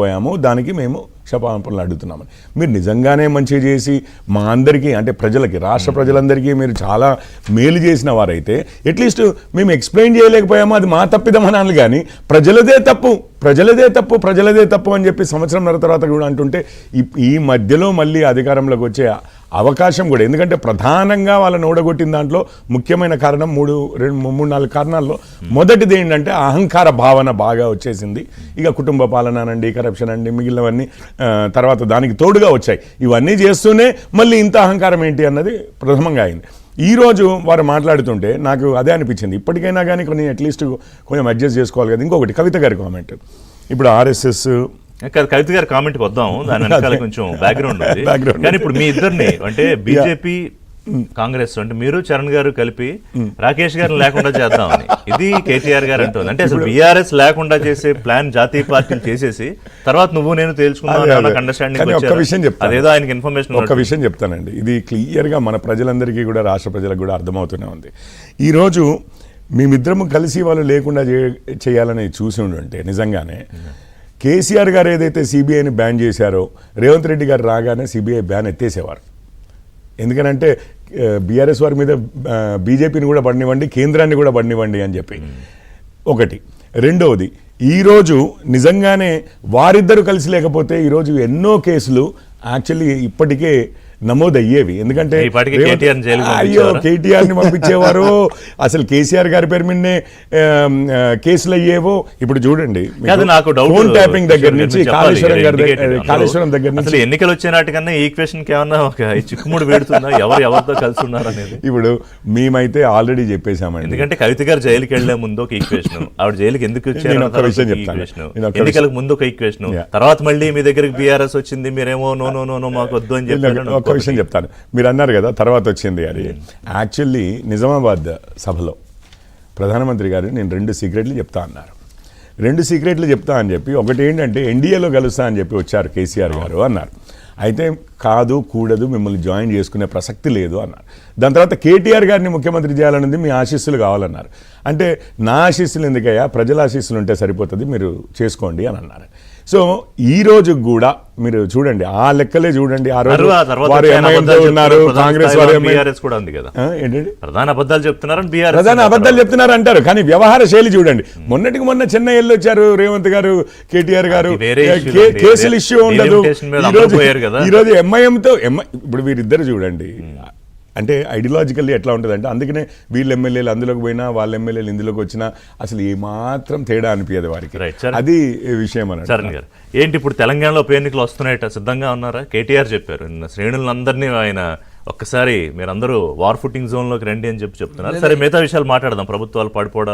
పోయాము, దానికి మేము క్షమాపణలు అడుగుతున్నామని. మీరు నిజంగానే మంచి చేసి మా అందరికీ అంటే ప్రజలకి, రాష్ట్ర ప్రజలందరికీ మీరు చాలా మేలు చేసిన వారైతే అట్లీస్ట్ మేము ఎక్స్ప్లెయిన్ చేయలేకపోయాము, అది మా తప్పిదమనాలి. కానీ ప్రజలదే తప్పు అని చెప్పి సంవత్సరంన్నర తర్వాత కూడా అంటుంటే ఈ మధ్యలో మళ్ళీ అధికారంలోకి వచ్చే అవకాశం కూడా, ఎందుకంటే ప్రధానంగా వాళ్ళని ఓడగొట్టిన దాంట్లో ముఖ్యమైన కారణం మూడు నాలుగు కారణాల్లో మొదటిది ఏంటంటే అహంకార భావన బాగా వచ్చేసింది. ఇక కుటుంబ పాలన అనండి, కరప్షన్ అండి, మిగిలినవన్నీ తర్వాత దానికి తోడుగా వచ్చాయి. ఇవన్నీ చేస్తూనే మళ్ళీ ఇంత అహంకారం ఏంటి అన్నది ప్రథమంగా అయింది. ఈరోజు వారు మాట్లాడుతుంటే నాకు అదే అనిపించింది, ఇప్పటికైనా కానీ కొన్ని అట్లీస్ట్ కొంచెం అడ్జస్ట్ చేసుకోవాలి కదా. ఇంకొకటి కవిత గారి కామెంట్, ఇప్పుడు ఆర్ఎస్ఎస్ కవిత గారి కామెంట్కి వద్దాం, దాని వెనకాల కొంచెం బ్యాక్గ్రౌండ్ ఉంది. కానీ ఇప్పుడు మీ ఇద్దరిని అంటే బీజేపీ కాంగ్రెస్ అంటే మీరు చరణ్ గారు కలిపి రాకేష్ గారిని లేకుండా చేద్దామని ఇది కేటీఆర్ గారు అంటుంది. అంటే అసలు బీఆర్ఎస్ లేకుండా చేసే ప్లాన్ జాతీయ పార్టీలు చేసేసి తర్వాత నువ్వు నేను తేల్చుకున్నాను అండర్స్టాండింగ్ అదేదో ఆయనకి ఇన్ఫర్మేషన్. ఒక విషయం చెప్తానండి, ఇది క్లియర్గా మన ప్రజలందరికీ కూడా రాష్ట్ర ప్రజలకు కూడా అర్థమవుతూనే ఉంది. ఈరోజు మేమిద్దరము కలిసి వాళ్ళు లేకుండా చేయాలని చూసి ఉండుంటే నిజంగానే కేసీఆర్ గారు ఏదైతే సిబిఐని బ్యాన్ చేశారో రేవంత్ రెడ్డి గారు రాగానే సిబిఐ బ్యాన్ ఎత్తేసేవారు. ఎందుకనంటే బీఆర్ఎస్ వారి మీద బీజేపీని కూడా పడినివ్వండి, కేంద్రాన్ని కూడా పడినివ్వండి అని చెప్పి ఒకటి. రెండవది, ఈరోజు నిజంగానే వారిద్దరూ కలిసి లేకపోతే ఈరోజు ఎన్నో కేసులు యాక్చువల్లీ ఇప్పటికే నమోదయ్యేవి. ఎందుకంటే అయ్యో కేటీఆర్ని పంపించేవారు, అసలు కేసీఆర్ గారి పేరు మీదనే కేసులు అయ్యేవో. ఇప్పుడు చూడండి, ఫోన్ ట్యాపింగ్ దగ్గర నుంచి కాళేశ్వరం దగ్గర నుంచి ఎన్నికలు వచ్చే నాటికన్నా ఈక్వేషన్ ఏమన్నా ఒక చిక్కుముడు పెడుతుందా, ఎవరితో కలిసి ఉన్నారు అనేది. ఇప్పుడు మేమైతే ఆల్రెడీ చెప్పేశామండి. ఎందుకంటే కవిత గారు జైలుకి వెళ్లే ముందు ఒక ఈక్వేషన్, ఆవిడ జైలుకి ఎందుకు వచ్చారు ఎన్నికలకు ముందు ఒక ఈక్వేషన్, తర్వాత మళ్ళీ మీ దగ్గరికి బీఆర్ఎస్ వచ్చింది, మీరేమో నో నో నో మాకు వద్దు అని చెప్పి. ఒక విషయం చెప్తాను, మీరు అన్నారు కదా తర్వాత వచ్చింది అది. యాక్చువల్లీ నిజామాబాద్ సభలో ప్రధానమంత్రి గారు నేను 2 సీక్రెట్లు చెప్తా అన్నారు. 2 సీక్రెట్లు చెప్తా అని చెప్పి ఒకటి ఏంటంటే ఎన్డీఏలో కలుస్తా అని చెప్పి వచ్చారు కేసీఆర్ గారు అన్నారు. అయితే కాదు కూడదు, మిమ్మల్ని జాయిన్ చేసుకునే ప్రసక్తి లేదు అన్నారు. దాని తర్వాత కేటీఆర్ గారిని ముఖ్యమంత్రి చేయాలన్నది మీ ఆశీస్సులు కావాలన్నారు. అంటే నా ఆశీస్సులు ఎందుకయ్యా, ప్రజల ఆశీస్సులు ఉంటే సరిపోతుంది, మీరు చేసుకోండి అని అన్నారు. సో ఈ రోజు కూడా మీరు చూడండి, ఆ లెక్కలే చూడండి. ఆ రోజు వారు ఎంఐఎంతో ఉన్నారు, కాంగ్రెస్ వారు ఏంటంటే ప్రధాన అబద్ధాలు చెప్తున్నారు అంటారు. కానీ వ్యవహార శైలి చూడండి, మొన్నటికి మొన్న చెన్నై వెళ్ళొచ్చారు రేవంత్ గారు, కేటీఆర్ గారు, కేసులు ఇష్యూ ఉండదు. ఈరోజు ఎంఐఎంతో ఇప్పుడు వీరిద్దరు చూడండి, అంటే ఐడియాలజికల్లీ ఎట్లా ఉంటుందంటే అందుకనే వీళ్ళ ఎమ్మెల్యేలు అందులోకి పోయినా వాళ్ళ ఎమ్మెల్యేలు ఇందులోకి వచ్చినా అసలు ఏమాత్రం తేడా అనిపించదు వారికి. అది విషయం అన్నట్టు. చరణ్ గారు ఏంటి ఇప్పుడు తెలంగాణలో ఉప ఎన్నికలు వస్తున్నాయట, సిద్ధంగా ఉన్నారా? కేటీఆర్ చెప్పారు నిన్న శ్రేణులందరినీ ఆయన ఒక్కసారి మీరందరూ వార్ ఫుటింగ్ జోన్లోకి రండి అని చెప్తున్నారు. సరే మిగతా విషయాలు మాట్లాడదాం, ప్రభుత్వాలు పడిపోవడం